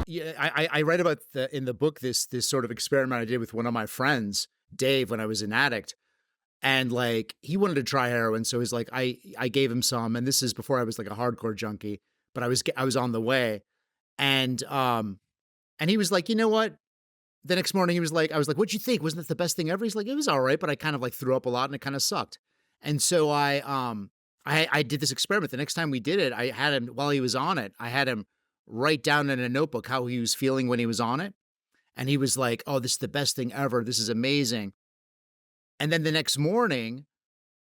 yeah, I read about in the book this sort of experiment I did with one of my friends, Dave, when I was an addict, and like he wanted to try heroin, so he's like I gave him some, and this is before I was like a hardcore junkie, but I was on the way, and he was like, you know what? The next morning he was like, I was like, what'd you think? Wasn't that the best thing ever? He's like, it was all right, but I kind of like threw up a lot and it kind of sucked. And so I did this experiment. The next time we did it, I had him while he was on it. I had him write down in a notebook how he was feeling when he was on it. And he was like, oh, this is the best thing ever. This is amazing. And then the next morning,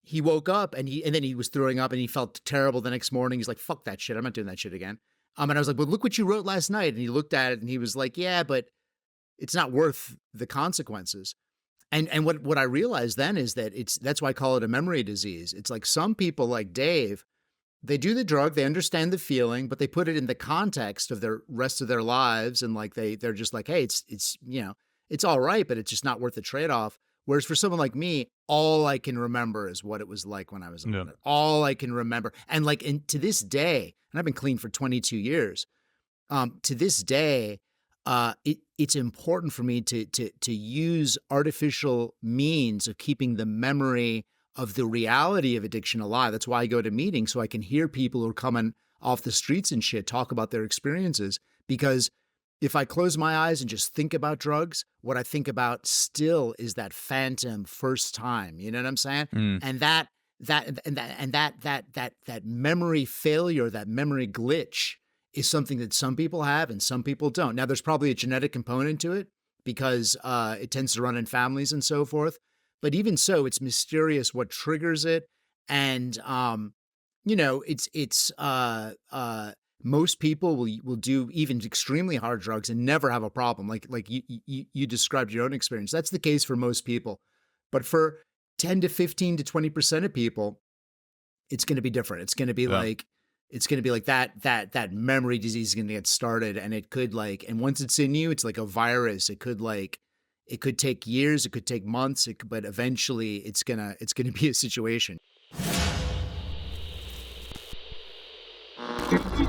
he woke up and then he was throwing up and he felt terrible the next morning. He's like, fuck that shit. I'm not doing that shit again. And I was like, but look what you wrote last night. And he looked at it and he was like, yeah, but it's not worth the consequences. And what I realized then is that that's why I call it a memory disease. It's like some people like Dave, they do the drug, they understand the feeling, but they put it in the context of their rest of their lives. And like, they're just like, hey, it's, you know, it's all right, but it's just not worth the trade-off. Whereas for someone like me, all I can remember is what it was like when I was on Yeah. it. All I can remember. And like, to this day, and I've been clean for 22 years, to this day, it's important for me to use artificial means of keeping the memory of the reality of addiction alive. That's why I go to meetings, so I can hear people who are coming off the streets and shit talk about their experiences. Because if I close my eyes and just think about drugs, what I think about still is that phantom first time. You know what I'm saying? Mm. And that memory failure, that memory glitch, is something that some people have and some people don't. Now, there's probably a genetic component to it because it tends to run in families and so forth. But even so, it's mysterious what triggers it. And, you know, most people will do even extremely hard drugs and never have a problem. Like you described your own experience. That's the case for most people. But for 10 to 15 to 20% of people, it's going to be different. It's going to be like that memory disease is going to get started, and it could and once it's in you, it's like a virus. It could take years, it could take months, but eventually it's going to be a situation.